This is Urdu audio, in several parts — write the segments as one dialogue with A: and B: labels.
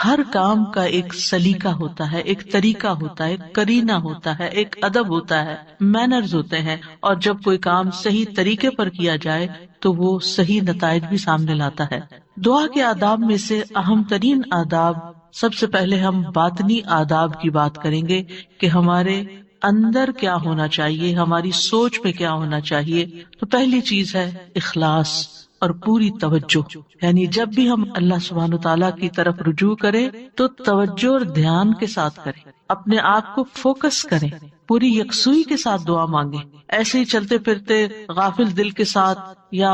A: ہر کام کا ایک سلیقہ ہوتا ہے، ایک طریقہ ہوتا ہے، ایک قرینہ ہوتا ہے، ایک ادب ہوتا ہے، مینرز ہوتے ہیں، اور جب کوئی کام صحیح طریقے پر کیا جائے تو وہ صحیح نتائج بھی سامنے لاتا ہے۔ دعا کے آداب میں سے اہم ترین آداب، سب سے پہلے ہم باطنی آداب کی بات کریں گے کہ ہمارے اندر کیا ہونا چاہیے، ہماری سوچ میں کیا ہونا چاہیے۔ تو پہلی چیز ہے اخلاص اور پوری توجہ، یعنی جب بھی ہم اللہ سبحانہ تعالیٰ کی طرف رجوع کریں تو توجہ اور دھیان کے ساتھ کریں، اپنے آپ کو فوکس کریں، پوری یکسوئی کے ساتھ دعا مانگیں۔ ایسے ہی چلتے پھرتے غافل دل کے ساتھ یا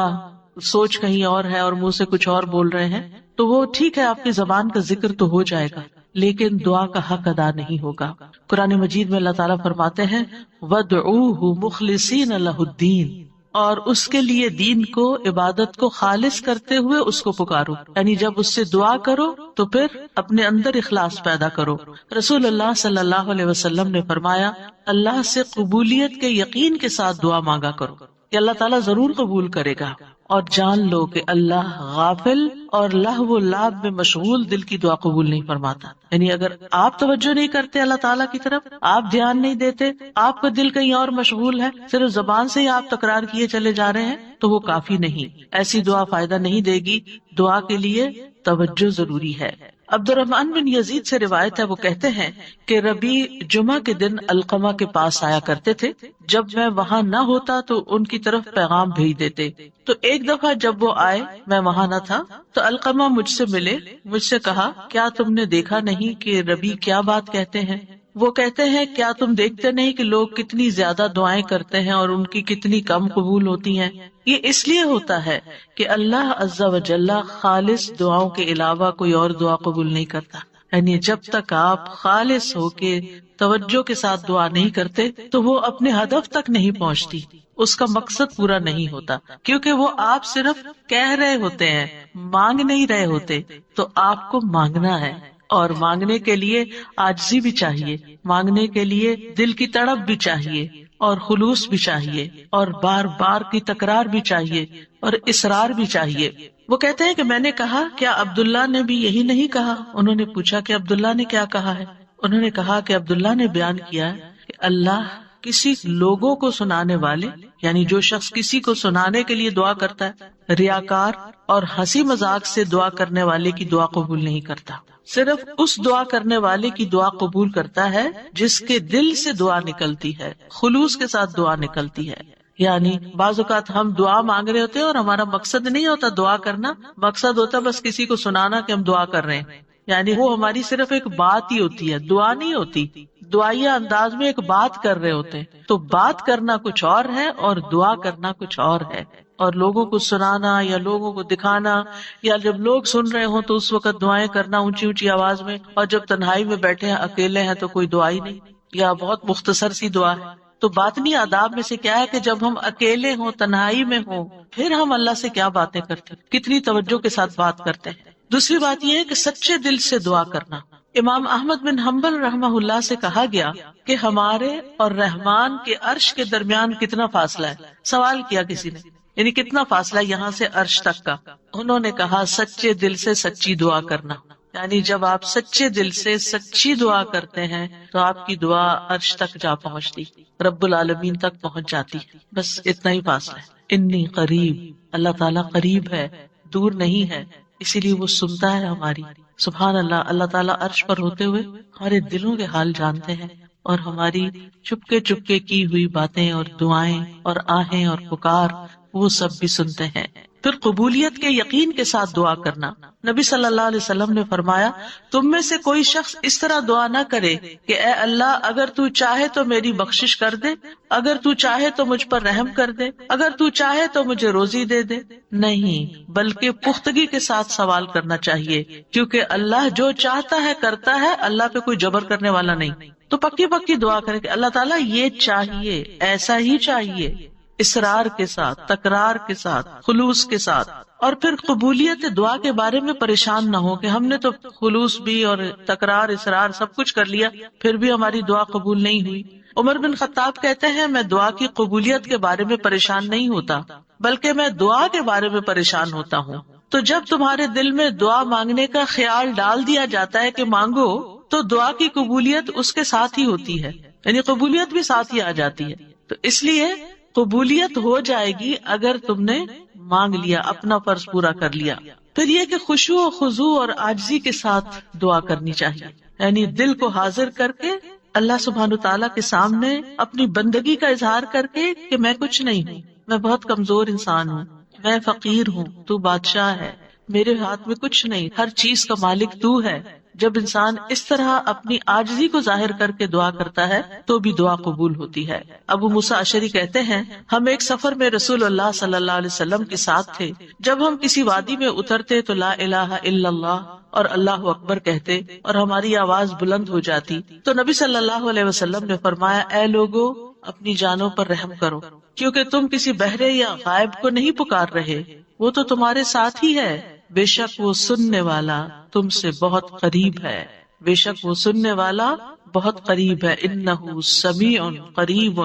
A: سوچ کہیں اور ہے اور منہ سے کچھ اور بول رہے ہیں تو وہ ٹھیک ہے، آپ کی زبان کا ذکر تو ہو جائے گا لیکن دعا کا حق ادا نہیں ہوگا۔ قرآن مجید میں اللہ تعالیٰ فرماتے ہیں وَادْعُوهُ مُخْلِصِينَ لَهُ الدِّينَ، اور اس کے لیے دین کو، عبادت کو خالص کرتے ہوئے اس کو پکارو، یعنی جب اس سے دعا کرو تو پھر اپنے اندر اخلاص پیدا کرو۔ رسول اللہ صلی اللہ علیہ وسلم نے فرمایا اللہ سے قبولیت کے یقین کے ساتھ دعا مانگا کرو کہ اللہ تعالیٰ ضرور قبول کرے گا، اور جان لو کہ اللہ غافل اور لہو و لعب میں مشغول دل کی دعا قبول نہیں فرماتا۔ یعنی اگر آپ توجہ نہیں کرتے اللہ تعالیٰ کی طرف، آپ دھیان نہیں دیتے، آپ کا دل کہیں اور مشغول ہے، صرف زبان سے ہی آپ تکرار کیے چلے جا رہے ہیں تو وہ کافی نہیں، ایسی دعا فائدہ نہیں دے گی۔ دعا کے لیے توجہ ضروری ہے۔ عبد الرحمن بن یزید سے روایت ہے، وہ کہتے ہیں کہ ربیع جمعہ کے دن علقمہ کے پاس آیا کرتے تھے، جب میں وہاں نہ ہوتا تو ان کی طرف پیغام بھیج دیتے۔ تو ایک دفعہ جب وہ آئے میں وہاں نہ تھا تو علقمہ مجھ سے ملے، مجھ سے کہا کیا تم نے دیکھا نہیں کہ ربیع کیا بات کہتے ہیں؟ وہ کہتے ہیں کیا تم دیکھتے نہیں کہ لوگ کتنی زیادہ دعائیں کرتے ہیں اور ان کی کتنی کم قبول ہوتی ہیں؟ یہ اس لیے ہوتا ہے کہ اللہ عز و جل خالص دعاؤں کے علاوہ کوئی اور دعا قبول نہیں کرتا۔ یعنی جب تک آپ خالص ہو کے توجہ کے ساتھ دعا نہیں کرتے تو وہ اپنے ہدف تک نہیں پہنچتی، اس کا مقصد پورا نہیں ہوتا، کیونکہ وہ آپ صرف کہہ رہے ہوتے ہیں، مانگ نہیں رہے ہوتے۔ تو آپ کو مانگنا ہے، اور مانگنے کے لیے عاجزی بھی چاہیے، مانگنے کے لیے دل کی تڑپ بھی چاہیے، اور خلوص بھی چاہیے، اور بار بار کی تکرار بھی چاہیے، اور اصرار بھی چاہیے۔ وہ کہتے ہیں کہ میں نے کہا کیا عبداللہ نے بھی یہی نہیں کہا؟ انہوں نے پوچھا کہ عبداللہ نے کیا کہا ہے؟ انہوں نے کہا کہ عبداللہ نے بیان کیا کہ اللہ کسی لوگوں کو سنانے والے، یعنی جو شخص کسی کو سنانے کے لیے دعا کرتا ہے، ریاکار اور ہنسی مذاق سے دعا کرنے والے کی دعا قبول نہیں کرتا، صرف اس دعا کرنے والے کی دعا قبول کرتا ہے جس کے دل سے دعا نکلتی ہے، خلوص کے ساتھ دعا نکلتی ہے۔ یعنی بعض اوقات ہم دعا مانگ رہے ہوتے ہیں اور ہمارا مقصد نہیں ہوتا دعا کرنا، مقصد ہوتا بس کسی کو سنانا کہ ہم دعا کر رہے ہیں، یعنی وہ ہماری صرف ایک بات ہی ہوتی ہے، دعا نہیں ہوتی۔ دعائیا انداز میں ایک بات کر رہے ہوتے ہیں، تو بات کرنا کچھ اور ہے اور دعا کرنا کچھ اور ہے۔ اور لوگوں کو سنانا یا لوگوں کو دکھانا، یا جب لوگ سن رہے ہوں تو اس وقت دعائیں کرنا اونچی اونچی آواز میں، اور جب تنہائی میں بیٹھے ہیں اکیلے ہیں تو کوئی دعا ہی نہیں، یا بہت مختصر سی دعا ہے۔ تو باطنی آداب میں سے کیا ہے کہ جب ہم اکیلے ہوں، تنہائی میں ہوں، پھر ہم اللہ سے کیا باتیں کرتے ہیں، کتنی توجہ کے ساتھ بات کرتے ہیں۔ دوسری بات یہ ہے کہ سچے دل سے دعا کرنا۔ امام احمد بن حنبل رحمہ اللہ سے کہا گیا کہ ہمارے اور رحمان کے عرش کے درمیان کتنا فاصلہ ہے؟ سوال کیا کسی نے، یعنی کتنا فاصلہ یہاں سے عرش تک کا؟ انہوں نے کہا سچے دل سے سچی دعا کرنا، یعنی جب آپ سچے دل سے سچی دعا کرتے ہیں تو آپ کی دعا عرش تک جا پہنچتی، رب العالمین تک پہنچ جاتی، بس اتنا ہی فاصلہ ہے۔ انی قریب، اللہ تعالیٰ قریب ہے، دور نہیں ہے، اسی لیے وہ سنتا ہے ہماری۔ سبحان اللہ، اللہ تعالیٰ عرش پر ہوتے ہوئے ہمارے دلوں کے حال جانتے ہیں، اور ہماری چپکے چپکے کی ہوئی باتیں اور دعائیں اور آہیں اور پکار وہ سب بھی سنتے ہیں۔ پھر قبولیت کے یقین کے ساتھ دعا کرنا۔ نبی صلی اللہ علیہ وسلم نے فرمایا تم میں سے کوئی شخص اس طرح دعا نہ کرے کہ اے اللہ اگر تو چاہے تو میری بخشش کر دے، اگر تو چاہے تو مجھ پر رحم کر دے، اگر تو چاہے تو مجھے روزی دے دے۔ نہیں، بلکہ پختگی کے ساتھ سوال کرنا چاہیے، کیونکہ اللہ جو چاہتا ہے کرتا ہے، اللہ پہ کوئی جبر کرنے والا نہیں۔ تو پکی پکی دعا کرے کہ اللہ تعالیٰ یہ چاہیے، ایسا ہی چاہیے، اصرار کے ساتھ، تکرار کے ساتھ، خلوص کے ساتھ۔ اور پھر قبولیت دعا کے بارے میں پریشان نہ ہو کہ ہم نے تو خلوص بھی اور تکرار، اصرار سب کچھ کر لیا، پھر بھی ہماری دعا قبول نہیں ہوئی۔ عمر بن خطاب کہتے ہیں میں دعا کی قبولیت کے بارے میں پریشان نہیں ہوتا، بلکہ میں دعا کے بارے میں پریشان ہوتا ہوں۔ تو جب تمہارے دل میں دعا مانگنے کا خیال ڈال دیا جاتا ہے کہ مانگو، تو دعا کی قبولیت اس کے ساتھ ہی ہوتی ہے، یعنی قبولیت بھی ساتھ ہی آ جاتی ہے۔ تو اس لیے قبولیت ہو جائے گی اگر تم نے مانگ لیا، اپنا فرض پورا کر لیا۔ پھر یہ کہ خشوع و خضوع اور عاجزی کے ساتھ دعا کرنی چاہیے، یعنی دل کو حاضر کر کے اللہ سبحانہ تعالیٰ کے سامنے اپنی بندگی کا اظہار کر کے کہ میں کچھ نہیں ہوں، میں بہت کمزور انسان ہوں، میں فقیر ہوں، تو بادشاہ ہے، میرے ہاتھ میں کچھ نہیں، ہر چیز کا مالک تو ہے۔ جب انسان اس طرح اپنی عاجزی کو ظاہر کر کے دعا کرتا ہے تو بھی دعا قبول ہوتی ہے۔ ابو موسیٰ اشعری کہتے ہیں، ہم ایک سفر میں رسول اللہ صلی اللہ علیہ وسلم کے ساتھ تھے، جب ہم کسی وادی میں اترتے تو لا الہ الا اللہ اور اللہ اکبر کہتے اور ہماری آواز بلند ہو جاتی تو نبی صلی اللہ علیہ وسلم نے فرمایا، اے لوگو اپنی جانوں پر رحم کرو، کیونکہ تم کسی بہرے یا غائب کو نہیں پکار رہے، وہ تو تمہارے ساتھ ہی ہے، بے شک وہ سننے والا تم سے بہت قریب ہے، بے شک وہ سننے والا بہت قریب ہے، انہ سمیع قریب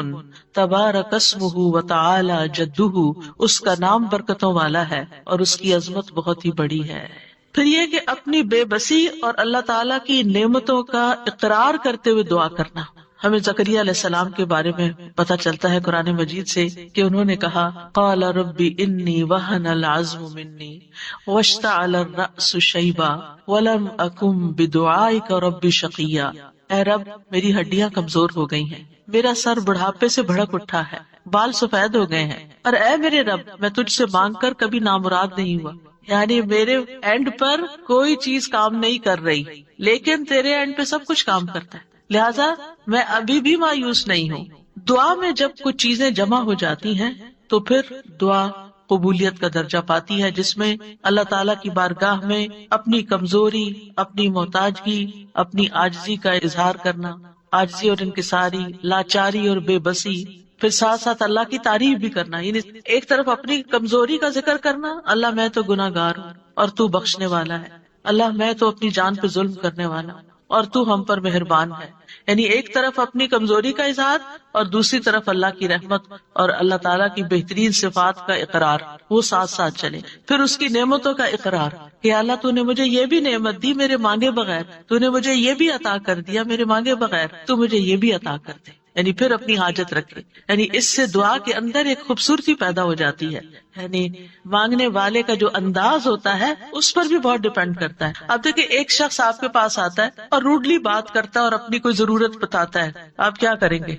A: تبارک اسمہ وتعالی جدہ، اس کا نام برکتوں والا ہے اور اس کی عظمت بہت ہی بڑی ہے۔ پھر یہ کہ اپنی بے بسی اور اللہ تعالیٰ کی نعمتوں کا اقرار کرتے ہوئے دعا کرنا۔ ہمیں زکریا علیہ السلام کے بارے میں پتہ چلتا ہے قرآن مجید سے کہ انہوں نے کہا، قال رب انی وہن العظم منی واشتعل الرأس شیبا ولم اکن بدعائک رب شقیا، اے رب میری ہڈیاں کمزور ہو گئی ہیں، میرا سر بڑھاپے سے بھڑک اٹھا ہے، بال سفید ہو گئے ہیں، اور اے میرے رب میں تجھ سے مانگ کر کبھی نامراد نہیں ہوا، یعنی میرے اینڈ پر کوئی چیز کام نہیں کر رہی، لیکن تیرے اینڈ پہ سب کچھ کام کرتا ہے، لہذا میں ابھی بھی مایوس نہیں ہوں۔ دعا میں جب کچھ چیزیں جمع ہو جاتی ہیں تو پھر دعا قبولیت کا درجہ پاتی ہے، جس میں اللہ تعالیٰ کی بارگاہ میں اپنی کمزوری، اپنی محتاجگی، اپنی عاجزی کا اظہار کرنا، عاجزی اور انکساری، لاچاری اور بے بسی، پھر ساتھ ساتھ اللہ کی تعریف بھی کرنا، یعنی ایک طرف اپنی کمزوری کا ذکر کرنا، اللہ میں تو گناہ گار ہوں اور تو بخشنے والا ہے، اللہ میں تو اپنی جان پہ ظلم کرنے والا ہوں اور تو ہم پر مہربان ہے، یعنی ایک طرف اپنی کمزوری کا اظہار اور دوسری طرف اللہ کی رحمت اور اللہ تعالیٰ کی بہترین صفات کا اقرار، وہ ساتھ ساتھ چلے۔ پھر اس کی نعمتوں کا اقرار کہ اللہ تو نے مجھے یہ بھی نعمت دی میرے مانگے بغیر، تو نے مجھے یہ بھی عطا کر دیا میرے مانگے بغیر، تو مجھے یہ بھی عطا کر دے، یعنی پھر اپنی حاجت رکھے، یعنی اس سے دعا کے اندر ایک خوبصورتی پیدا ہو جاتی ہے، یعنی مانگنے والے کا جو انداز ہوتا ہے اس پر بھی بہت ڈیپینڈ کرتا ہے۔ اب دیکھیں ایک شخص آپ کے پاس آتا ہے اور روڈلی بات کرتا ہے اور اپنی کوئی ضرورت بتاتا ہے، آپ کیا کریں گے؟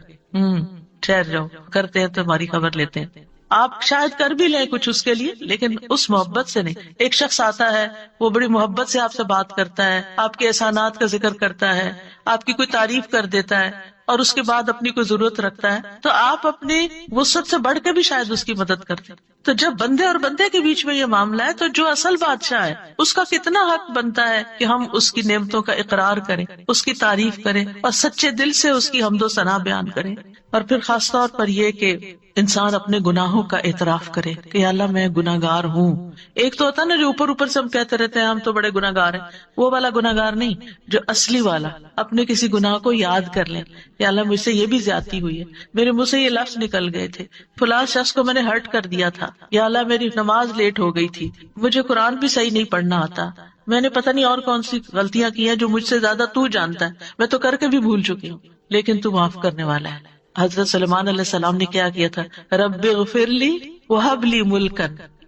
A: ٹھہر جاؤ، کرتے ہیں تو ہماری خبر لیتے ہیں، آپ شاید کر بھی لیں کچھ اس کے لیے لیکن اس محبت سے نہیں۔ ایک شخص آتا ہے، وہ بڑی محبت سے آپ سے بات کرتا ہے، آپ کے احسانات کا ذکر کرتا ہے، آپ کی کوئی تعریف کر دیتا ہے اور اس کے بعد اپنی کوئی ضرورت رکھتا ہے، تو آپ اپنی وسعت سے بڑھ کے بھی شاید اس کی مدد کرتے ہیں۔ تو جب بندے اور بندے کے بیچ میں یہ معاملہ ہے تو جو اصل بادشاہ ہے اس کا کتنا حق بنتا ہے کہ ہم اس کی نعمتوں کا اقرار کریں، اس کی تعریف کریں اور سچے دل سے اس کی حمد و ثنا بیان کریں۔ اور پھر خاص طور پر یہ کہ انسان اپنے گناہوں کا اعتراف کرے کہ یا اللہ میں گناہ گار ہوں۔ ایک تو ہوتا نا جو اوپر اوپر سے ہم کہتے رہتے ہیں ہم تو بڑے گناہ گار ہیں، وہ والا گناہ گار نہیں، جو اصلی والا اپنے کسی گناہ کو یاد کر لیں، یا اللہ مجھ سے یہ بھی زیادتی ہوئی ہے، میرے منہ سے یہ لفظ نکل گئے تھے، فلاں شخص کو میں نے ہرٹ کر دیا تھا، یا اللہ میری نماز لیٹ ہو گئی تھی، مجھے قرآن بھی صحیح نہیں پڑھنا آتا، میں نے پتہ نہیں اور کون سی غلطیاں کی ہیں جو مجھ سے زیادہ تو جانتا ہے، میں تو کر کے بھی بھول چکی ہوں، لیکن تو معاف کرنے والا ہے۔ حضرت سلیمان علیہ السلام نے کیا کیا تھا؟ رب اغفر لی وہب لی ملکا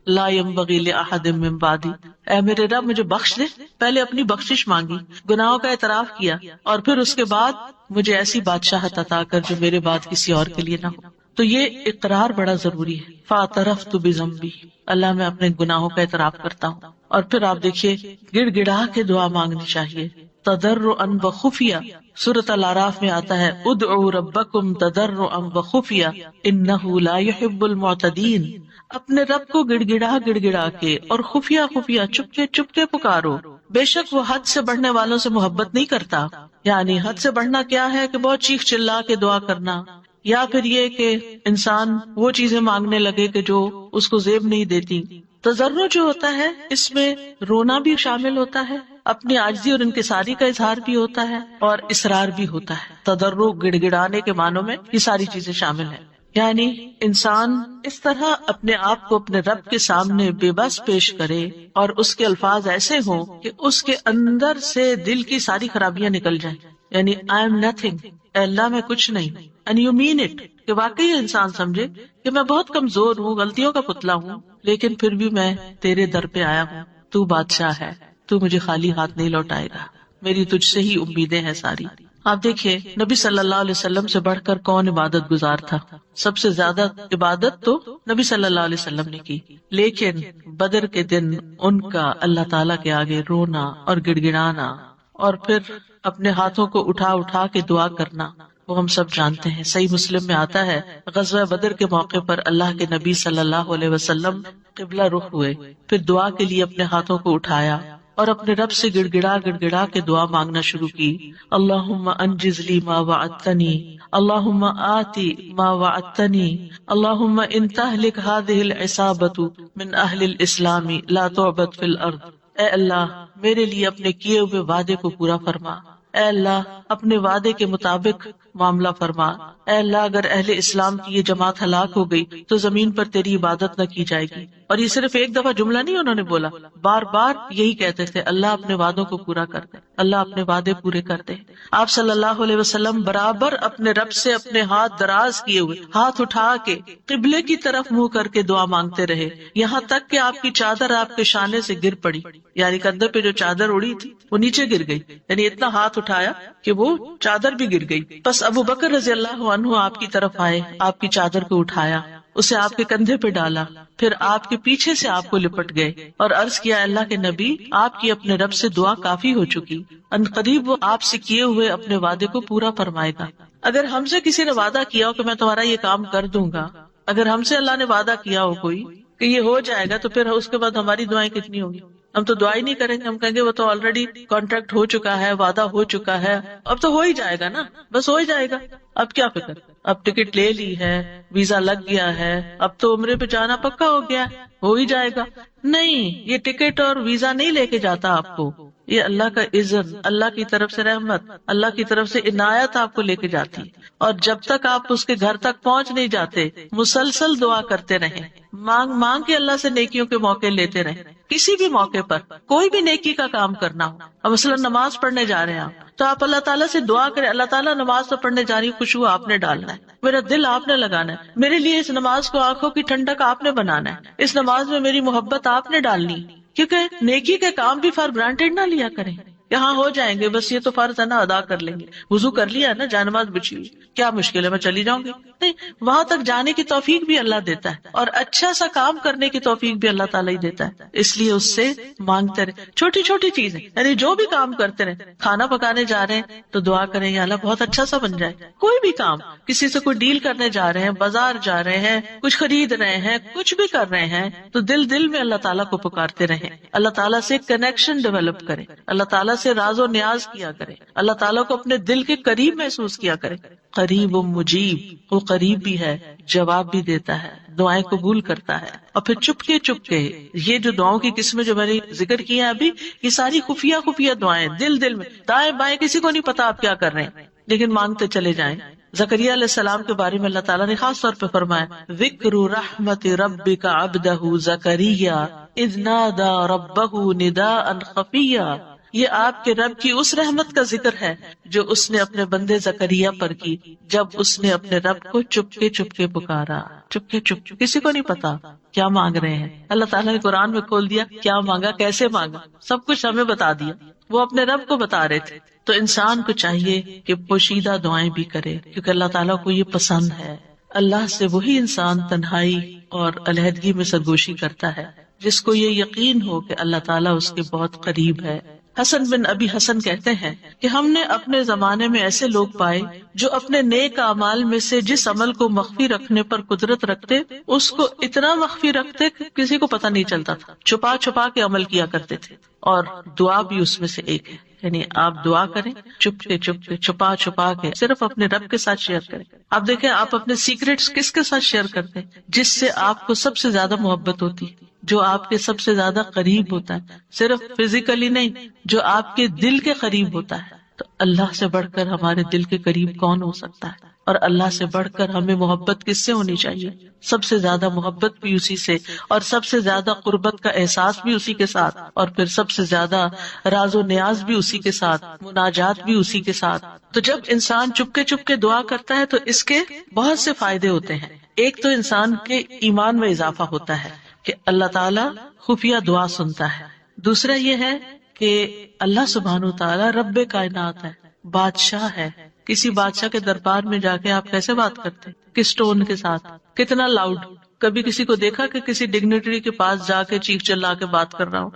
A: لا ينبغی لأحد من بعدی، اے میرے رب مجھے بخش دے، پہلے اپنی بخشش مانگی، گناہوں کا اعتراف کیا اور پھر اس کے بعد مجھے ایسی بادشاہت عطا کر جو میرے بعد کسی اور کے لیے نہ ہو۔ تو یہ اقرار بڑا ضروری ہے۔ فاعترفت بذنبی، اللہ میں اپنے گناہوں کا اعتراف کرتا ہوں۔ اور پھر آپ دیکھیے گڑ گڑا کے دعا مانگنی چاہیے، تضرعا وخفیہ، سورۃ الاعراف میں آتا ہے ادعوا ربکم تضرعا وخفیہ انہ لا یحب المعتدین، اپنے رب کو گڑ گڑا کے اور خفیہ خفیہ چپ کے پکارو، بے شک وہ حد سے بڑھنے والوں سے محبت نہیں کرتا۔ یعنی حد سے بڑھنا کیا ہے کہ بہت چیخ چلا کے دعا کرنا، یا پھر یہ کہ انسان وہ چیزیں مانگنے لگے کہ جو اس کو زیب نہیں دیتی۔ تضرع جو ہوتا ہے اس میں رونا بھی شامل ہوتا ہے، اپنی عاجزی اور انکساری کا اظہار بھی ہوتا ہے اور اصرار بھی ہوتا ہے۔ تضرع گڑ گڑانے کے معنوں میں یہ ساری چیزیں شامل ہیں، یعنی انسان اس طرح اپنے آپ کو اپنے رب کے سامنے بے بس پیش کرے اور اس کے الفاظ ایسے ہوں کہ اس کے اندر سے دل کی ساری خرابیاں نکل جائیں. یعنی آئی ایم نتھنگ، اے اللہ میں کچھ نہیں. اینڈ یو مین اٹ، کہ واقعی انسان سمجھے کہ میں بہت کمزور ہوں، غلطیوں کا پتلا ہوں، لیکن پھر بھی میں تیرے در پہ آیا ہوں. تو بادشاہ ہے، تو مجھے خالی ہاتھ نہیں لوٹائے گا، میری تجھ سے ہی امیدیں ہیں ساری. آپ دیکھیے نبی صلی اللہ علیہ وسلم سے بڑھ کر کون عبادت گزار تھا؟ سب سے زیادہ عبادت تو نبی صلی اللہ علیہ وسلم نے کی، لیکن بدر کے دن ان کا اللہ تعالیٰ کے آگے رونا اور گڑ گڑانا اور پھر اپنے ہاتھوں کو اٹھا اٹھا کے دعا کرنا، وہ ہم سب جانتے ہیں. صحیح مسلم میں آتا ہے غزوہ بدر کے موقع پر اللہ کے نبی صلی اللہ علیہ وسلم قبلہ رخ ہوئے، پھر دعا کے لیے اپنے ہاتھوں کو اٹھایا اور اپنے رب سے گڑ گڑا کے دعا مانگنا شروع کی. اللہم انجز لی ما وعدتنی، اللہم آتی ما وعدتنی، اللہم ان تہلک ہذہ العصابۃ من اہل الاسلام لا تعبد فی الارض. اے اللہ میرے لیے اپنے کیے ہوئے وعدے کو پورا فرما، اے اللہ اپنے وعدے کے مطابق معاملہ فرما. اے اللہ اگر اہل اسلام کی یہ جماعت ہلاک ہو گئی تو زمین پر تیری عبادت نہ کی جائے گی. اور یہ صرف ایک دفعہ جملہ نہیں انہوں نے بولا، بار بار یہی کہتے تھے اللہ اپنے وعدوں کو پورا کر دے، اللہ اپنے وعدے پورے کر دے. آپ صلی اللہ علیہ وسلم برابر اپنے رب سے اپنے ہاتھ دراز کیے ہوئے، ہاتھ اٹھا کے قبلے کی طرف منہ کر کے دعا مانگتے رہے، یہاں تک کہ آپ کی چادر آپ کے شانے سے گر پڑی. یعنی کندھے پہ جو چادر اڑی تھی وہ نیچے گر گئی، یعنی اتنا ہاتھ اٹھایا کہ وہ چادر بھی گر گئی. بس ابو بکر رضی اللہ عنہ آپ کی طرف آئے، آپ کی چادر کو اٹھایا، اسے آپ کے کندھے پہ ڈالا، پھر آپ کے پیچھے سے آپ کو لپٹ گئے اور عرض کیا اللہ کے نبی آپ کی اپنے رب سے دعا کافی ہو چکی، ان قریب وہ آپ سے کیے ہوئے اپنے وعدے کو پورا فرمائے گا. اگر ہم سے کسی نے وعدہ کیا ہو کہ میں تمہارا یہ کام کر دوں گا، اگر ہم سے اللہ نے وعدہ کیا ہو کوئی کہ یہ ہو جائے گا، تو پھر اس کے بعد ہماری دعائیں کتنی ہوگی؟ ہم تو دعا ہی نہیں کریں گے، ہم کہیں گے وہ تو آلریڈی کانٹریکٹ ہو چکا ہے، وعدہ ہو چکا ہے، اب تو ہو ہی جائے گا نا، بس ہو ہی جائے گا، اب کیا فکر، اب ٹکٹ لے لی ہے، ویزا لگ گیا ہے، اب تو عمرے پہ جانا پکا ہو گیا، ہو ہی جائے گا. نہیں، یہ ٹکٹ اور ویزا نہیں لے کے جاتا آپ کو، یہ اللہ کا اذن، اللہ کی طرف سے رحمت، اللہ کی طرف سے عنایت آپ کو لے کے جاتی ہے. اور جب تک آپ اس کے گھر تک پہنچ نہیں جاتے مسلسل دعا کرتے رہیں، مانگ مانگ کے اللہ سے نیکیوں کے موقع لیتے رہیں. کسی بھی موقع پر کوئی بھی نیکی کا کام کرنا ہو، اب مثلا نماز پڑھنے جا رہے ہیں آپ، تو آپ اللہ تعالیٰ سے دعا کریں، اللہ تعالیٰ نماز تو پڑھنے جا رہی ہوں، خوشبو آپ نے ڈالنا ہے، میرا دل آپ نے لگانا ہے، میرے لیے اس نماز کو آنکھوں کی ٹھنڈک آپ نے بنانا ہے، اس نماز میں میری محبت آپ نے ڈالنی. کیونکہ نیکی کے کام بھی فار گرانٹیڈ نہ لیا کریں، یہاں ہو جائیں گے، بس یہ تو فرض ہے نا، ادا کر لیں گے، وضو کر لیا نا، جانماز بچھی ہوئی، کیا مشکل ہے، میں چلی جاؤں گی. نہیں، وہاں تک جانے کی توفیق بھی اللہ دیتا ہے، اور اچھا سا کام کرنے کی توفیق بھی اللہ تعالیٰ ہی دیتا ہے. اس لیے اس سے مانگتے رہے، چھوٹی چھوٹی چیزیں، یعنی جو بھی کام کرتے رہے، کھانا پکانے جا رہے ہیں تو دعا کریں یا اللہ بہت اچھا سا بن جائے. کوئی بھی کام، کسی سے کوئی ڈیل کرنے جا رہے ہیں، بازار جا رہے ہیں، کچھ خرید رہے ہیں، کچھ بھی کر رہے ہیں، تو دل دل میں اللہ تعالیٰ کو پکارتے رہیں، اللہ تعالیٰ سے کنیکشن ڈیولپ کریں، اللہ تعالیٰ سے راز و نیاز کیا کریں، اللہ تعالیٰ کو اپنے دل کے قریب محسوس کیا کریں. قریب و مجیب، وہ قریب بھی ہے، جواب بھی دیتا ہے، دعائیں قبول کرتا ہے. اور پھر چپ کے یہ جو دعاؤں کی قسمیں جو میں نے ذکر کی ہیں ابھی، یہ ساری خفیہ دعائیں، دل دل میں، دائیں بائیں کسی کو نہیں پتا آپ کیا کر رہے ہیں، لیکن مانگتے چلے جائیں. زکریا علیہ السلام کے بارے میں اللہ تعالیٰ نے خاص طور پہ فرمایا ذکر رحمت ربک عبدہ زکریا اذ نادى ربہ نداء خفیا. یہ آپ کے رب کی اس رحمت کا ذکر ہے جو اس نے اپنے بندے زکریا پر کی جب اس نے اپنے رب کو چپ کے پکارا. چپ کے کسی کو نہیں پتا کیا مانگ رہے ہیں. اللہ تعالیٰ نے قرآن میں کھول دیا کیا مانگا، کیسے مانگا، سب کچھ ہمیں بتا دیا، وہ اپنے رب کو بتا رہے تھے. تو انسان کو چاہیے کہ پوشیدہ دعائیں بھی کرے، کیونکہ اللہ تعالیٰ کو یہ پسند ہے. اللہ سے وہی انسان تنہائی اور علیحدگی میں سرگوشی کرتا ہے جس کو یہ یقین ہو کہ اللہ تعالیٰ اس کے بہت قریب ہے. حسن بن ابی حسن کہتے ہیں کہ ہم نے اپنے زمانے میں ایسے لوگ پائے جو اپنے نیک اعمال میں سے جس عمل کو مخفی رکھنے پر قدرت رکھتے اس کو اتنا مخفی رکھتے کہ کسی کو پتہ نہیں چلتا تھا، چھپا کے عمل کیا کرتے تھے. اور دعا بھی اس میں سے ایک ہے، یعنی آپ دعا کریں چپ کے چھپا کے، صرف اپنے رب کے ساتھ شیئر کریں. آپ دیکھیں آپ اپنے سیکریٹس کس کے ساتھ شیئر کرتے ہیں؟ جس سے آپ کو سب سے زیادہ محبت ہوتی ہے، جو آپ کے سب سے زیادہ قریب ہوتا ہے، صرف فزیکلی نہیں، جو آپ کے دل کے قریب ہوتا ہے. تو اللہ سے بڑھ کر ہمارے دل کے قریب کون ہو سکتا ہے؟ اور اللہ سے بڑھ کر ہمیں محبت کس سے ہونی چاہیے؟ سب سے زیادہ محبت بھی اسی سے، اور سب سے زیادہ قربت کا احساس بھی اسی کے ساتھ، اور پھر سب سے زیادہ راز و نیاز بھی اسی کے ساتھ، مناجات بھی اسی کے ساتھ۔ تو جب انسان چپ کے دعا کرتا ہے تو اس کے بہت سے فائدے ہوتے ہیں۔ ایک تو انسان کے ایمان میں اضافہ ہوتا ہے کہ اللہ تعالیٰ خفیہ دعا سنتا ہے۔ دوسرا یہ ہے کہ اللہ سبحانہ و تعالیٰ رب کائنات ہے، بادشاہ ہے۔ کسی بادشاہ کے دربار میں جا کے آپ کیسے بات کرتے، کس ٹون کے ساتھ، کتنا لاؤڈ؟ کبھی کسی کو دیکھا کہ کسی ڈگنیٹری کے پاس جا کے چیخ چلا کے بات کر رہا ہو؟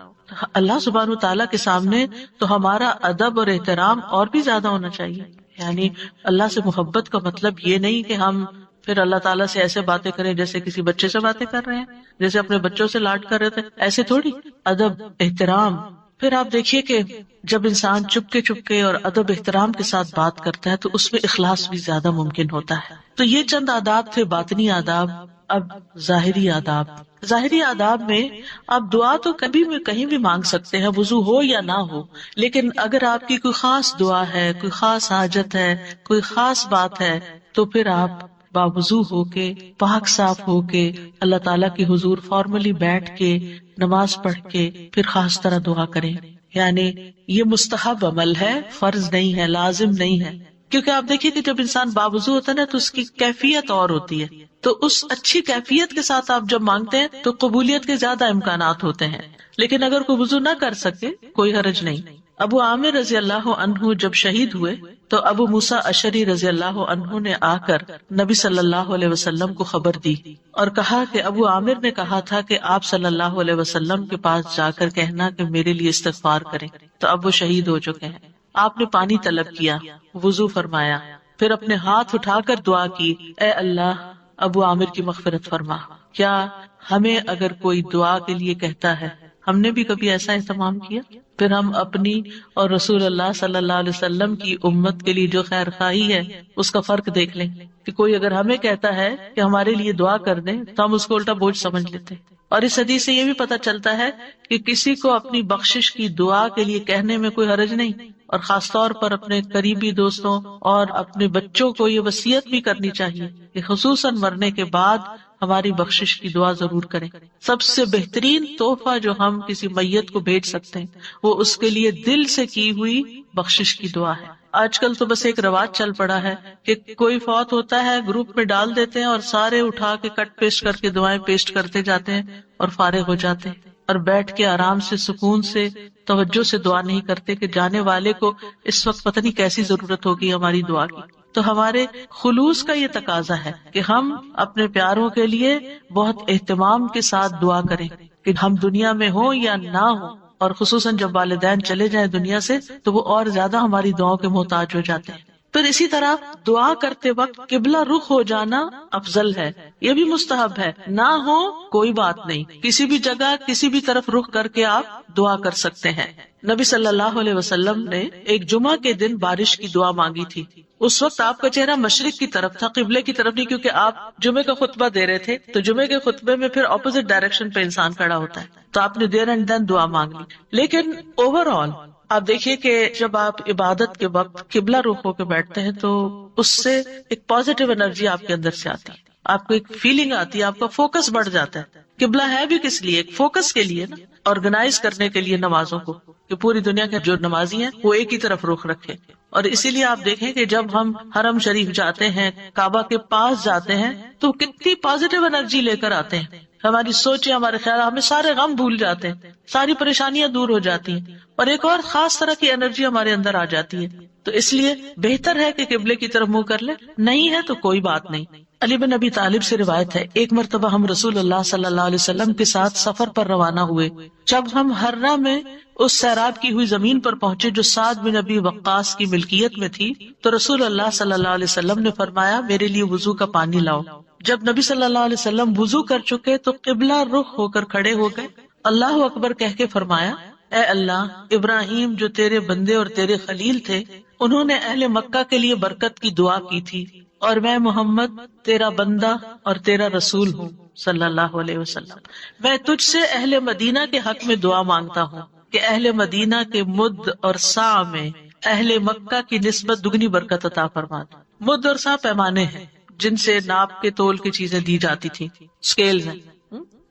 A: اللہ سبحانہ تعالیٰ کے سامنے تو ہمارا ادب اور احترام اور بھی زیادہ ہونا چاہیے۔ یعنی اللہ سے محبت کا مطلب یہ نہیں کہ ہم پھر اللہ تعالیٰ سے ایسے باتیں کریں جیسے کسی بچے سے باتیں کر رہے ہیں، جیسے اپنے بچوں سے لاڈ کر رہے تھے، ایسے تھوڑی۔ ادب، احترام۔ پھر آپ دیکھیے کہ جب انسان چپ کے اور ادب احترام کے ساتھ بات کرتا ہے تو اس میں اخلاص بھی زیادہ ممکن ہوتا ہے۔ تو یہ چند آداب تھے، باطنی آداب۔ اب ظاہری آداب۔ ظاہری آداب میں آپ دعا تو کبھی بھی کہیں بھی مانگ سکتے ہیں، وضو ہو یا نہ ہو، لیکن اگر آپ کی کوئی خاص دعا ہے، کوئی خاص حاجت ہے، کوئی خاص بات ہے، تو پھر آپ باوضو ہو کے، پاک صاف ہو کے، اللہ تعالیٰ کے حضور فارملی بیٹھ کے، نماز پڑھ کے پھر خاص طرح دعا کریں۔ یعنی یہ مستحب عمل ہے، فرض نہیں ہے، لازم نہیں ہے۔ کیونکہ آپ دیکھیے کہ جب انسان باوضو ہوتا ہے نا تو اس کی کیفیت اور ہوتی ہے، تو اس اچھی کیفیت کے ساتھ آپ جب مانگتے ہیں تو قبولیت کے زیادہ امکانات ہوتے ہیں۔ لیکن اگر کوئی وضو نہ کر سکے، کوئی حرج نہیں۔ ابو عامر رضی اللہ عنہ جب شہید ہوئے تو ابو موسیٰ اشعری رضی اللہ عنہ نے آ کر نبی صلی اللہ علیہ وسلم کو خبر دی اور کہا کہ ابو عامر نے کہا تھا کہ آپ صلی اللہ علیہ وسلم کے پاس جا کر کہنا کہ میرے لیے استغفار کریں، تو اب وہ شہید ہو چکے ہیں۔ آپ نے پانی طلب کیا، وضو فرمایا، پھر اپنے ہاتھ اٹھا کر دعا کی، اے اللہ ابو عامر کی مغفرت فرما۔ کیا ہمیں اگر کوئی دعا کے لیے کہتا ہے، ہم نے بھی کبھی ایسا اہتمام کیا؟ پھر ہم اپنی اور رسول اللہ صلی اللہ علیہ وسلم کی امت کے لیے جو خیر خواہی ہے اس کا فرق دیکھ لیں کہ کوئی اگر ہمیں کہتا ہے کہ ہمارے لیے دعا کر دیں تو ہم اس کو الٹا بوجھ سمجھ لیتے۔ اور اس حدیث سے یہ بھی پتہ چلتا ہے کہ کسی کو اپنی بخشش کی دعا کے لیے کہنے میں کوئی حرج نہیں، اور خاص طور پر اپنے قریبی دوستوں اور اپنے بچوں کو یہ وصیت بھی کرنی چاہیے کہ خصوصاً مرنے کے بعد ہماری بخشش کی دعا ضرور کریں۔ سب سے بہترین تحفہ جو ہم کسی میت کو بھیج سکتے ہیں وہ اس کے لیے دل سے کی ہوئی بخشش کی دعا ہے۔ آج کل تو بس ایک رواج چل پڑا ہے کہ کوئی فوت ہوتا ہے، گروپ میں ڈال دیتے ہیں اور سارے اٹھا کے کٹ پیسٹ کر کے دعائیں پیسٹ کرتے جاتے ہیں اور فارغ ہو جاتے ہیں، اور بیٹھ کے آرام سے سکون سے توجہ سے دعا نہیں کرتے کہ جانے والے کو اس وقت پتہ نہیں کیسی ضرورت ہوگی ہماری دعا کی۔ تو ہمارے خلوص کا یہ تقاضا ہے کہ ہم اپنے پیاروں کے لیے بہت اہتمام کے ساتھ دعا کریں کہ ہم دنیا میں ہوں یا نہ ہوں، اور خصوصاً جب والدین چلے جائیں دنیا سے تو وہ اور زیادہ ہماری دعاؤں کے محتاج ہو جاتے ہیں۔ پھر اسی طرح دعا کرتے وقت قبلہ رخ ہو جانا افضل ہے، یہ بھی مستحب ہے۔ نہ ہو کوئی بات نہیں، کسی بھی جگہ کسی بھی طرف رخ کر کے آپ دعا کر سکتے ہیں۔ نبی صلی اللہ علیہ وسلم نے ایک جمعہ کے دن بارش کی دعا مانگی تھی۔ اس وقت آپ کا چہرہ مشرق کی طرف تھا، قبلے کی طرف نہیں، کیونکہ آپ جمعے کا خطبہ دے رہے تھے، تو جمعے کے خطبے میں پھر اپوزٹ ڈائریکشن پہ انسان کھڑا ہوتا ہے، تو آپ نے دیر اینڈ دین دعا مانگ لی۔ لیکن اوور آل آپ دیکھیے کہ جب آپ عبادت کے وقت قبلہ رخ ہو کے بیٹھتے ہیں تو اس سے ایک پازیٹیو انرجی آپ کے اندر سے آتی ہے، آپ کو ایک فیلنگ آتی ہے، آپ کا فوکس بڑھ جاتا ہے۔ قبلہ ہے بھی کس لیے؟ ایک فوکس کے لیے نا، آرگنائز کرنے کے لیے نمازوں کو، کہ پوری دنیا کے جو نمازی ہیں وہ ایک ہی طرف رخ رکھے۔ اور اسی لیے آپ دیکھیں کہ جب ہم حرم شریف جاتے ہیں، کعبہ کے پاس جاتے ہیں، تو کتنی پازیٹیو انرجی لے کر آتے ہیں، ہماری سوچیں، ہمارے خیال، ہمیں سارے غم بھول جاتے ہیں، ساری پریشانیاں دور ہو جاتی ہیں، اور ایک اور خاص طرح کی انرجی ہمارے اندر آ جاتی ہے۔ تو اس لیے بہتر ہے کہ قبلے کی طرف منہ کر لے، نہیں ہے تو کوئی بات نہیں۔ علی بن ابی طالب سے روایت ہے، ایک مرتبہ ہم رسول اللہ صلی اللہ علیہ وسلم کے ساتھ سفر پر روانہ ہوئے۔ جب ہم ہرہ میں اس سیراب کی ہوئی زمین پر پہنچے جو سعد بن ابی وقاص کی ملکیت میں تھی، تو رسول اللہ صلی اللہ علیہ وسلم نے فرمایا، میرے لیے وضو کا پانی لاؤ۔ جب نبی صلی اللہ علیہ وسلم وضو کر چکے تو قبلہ رخ ہو کر کھڑے ہو گئے، اللہ اکبر کہہ کے فرمایا، اے اللہ، ابراہیم جو تیرے بندے اور تیرے خلیل تھے، انہوں نے اہل مکہ کے لیے برکت کی دعا کی تھی، اور میں محمد تیرا بندہ اور تیرا رسول ہوں صلی اللہ علیہ وسلم۔ میں تجھ سے اہل مدینہ کے حق میں دعا مانگتا ہوں کہ اہل مدینہ کے مد اور سا میں اہل مکہ کی نسبت دگنی برکت عطا فرما دے۔ مد اور سا پیمانے ہیں جن سے ناپ کے تول کی چیزیں دی جاتی تھی، اسکیل ہیں۔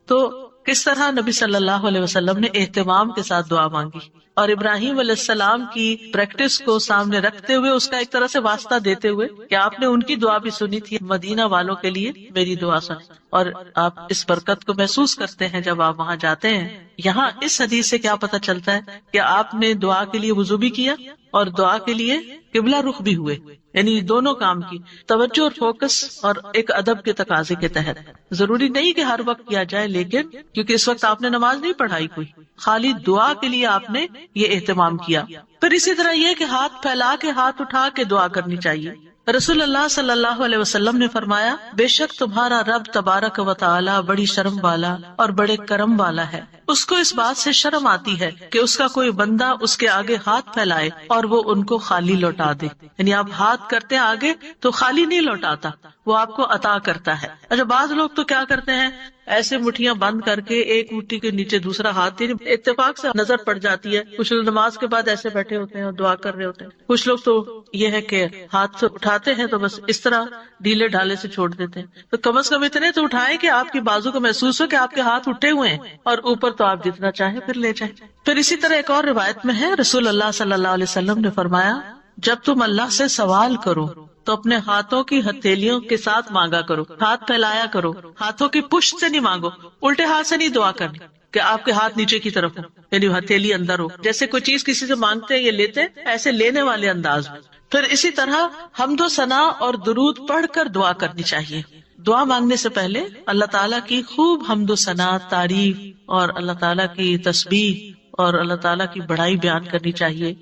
A: تو کس طرح نبی صلی اللہ علیہ وسلم نے اہتمام کے ساتھ دعا مانگی، اور ابراہیم علیہ السلام کی پریکٹس کو سامنے رکھتے ہوئے، اس کا ایک طرح سے واسطہ دیتے ہوئے کہ آپ نے ان کی دعا بھی سنی تھی، مدینہ والوں کے لیے میری دعا سن، اور آپ اس برکت کو محسوس کرتے ہیں جب آپ وہاں جاتے ہیں۔ یہاں اس حدیث سے کیا پتہ چلتا ہے کہ آپ نے دعا کے لیے وضو بھی کیا اور دعا کے لیے قبلہ رخ بھی ہوئے، یعنی دونوں کام کی توجہ اور فوکس اور ایک ادب کے تقاضے کے تحت۔ ضروری نہیں کہ ہر وقت کیا جائے، لیکن کیونکہ اس وقت آپ نے نماز نہیں پڑھائی کوئی، خالی دعا کے لیے آپ نے یہ اہتمام کیا۔ پھر اسی طرح یہ کہ ہاتھ پھیلا کے، ہاتھ اٹھا کے دعا کرنی چاہیے۔ رسول اللہ صلی اللہ علیہ وسلم نے فرمایا، بے شک تمہارا رب تبارک و تعالی بڑی شرم والا اور بڑے کرم والا ہے، اس کو اس بات سے شرم آتی ہے کہ اس کا کوئی بندہ اس کے آگے ہاتھ پھیلائے اور وہ ان کو خالی لوٹا دے، یعنی آپ ہاتھ کرتے ہیں آگے تو خالی نہیں لوٹاتا، وہ آپ کو عطا کرتا ہے۔ اچھا، بعض لوگ تو کیا کرتے ہیں، ایسے مٹھیاں بند کر کے ایک مٹھی کے نیچے دوسرا ہاتھ، اتفاق سے نظر پڑ جاتی ہے، کچھ لوگ نماز کے بعد ایسے بیٹھے ہوتے ہیں اور دعا کر رہے ہوتے ہیں، کچھ لوگ تو یہ ہے کہ ہاتھ اٹھاتے ہیں تو بس اس طرح ڈھیلے ڈھالے سے چھوڑ دیتے ہیں۔ تو کم از کم اتنے تو اٹھائیں کہ آپ کی بازو کو محسوس ہو کہ آپ کے ہاتھ اٹھے ہوئے ہیں، اور اوپر تو آپ جتنا چاہیں پھر لے جائیں۔ پھر اسی طرح ایک اور روایت میں ہے، رسول اللہ صلی اللہ علیہ وسلم نے فرمایا، جب تم اللہ سے سوال کرو تو اپنے ہاتھوں کی ہتھیلیوں کے ساتھ مانگا کرو، ہاتھ پھیلایا کرو، ہاتھوں کی پشت سے نہیں مانگو، الٹے ہاتھ سے نہیں دعا کرنی کہ آپ کے ہاتھ نیچے کی طرف ہو، یعنی ہتھیلی اندر ہو، جیسے کوئی چیز کسی سے مانگتے ہیں یہ لیتے ہیں، ایسے لینے والے انداز میں۔ پھر اسی طرح حمد و ثنا اور درود پڑھ کر دعا کرنی چاہیے۔ دعا مانگنے سے پہلے اللہ تعالیٰ کی خوب حمد و ثنا، تعریف اور اللہ تعالیٰ کی تسبیح اور اللہ تعالیٰ کی بڑائی بیان کرنی چاہیے۔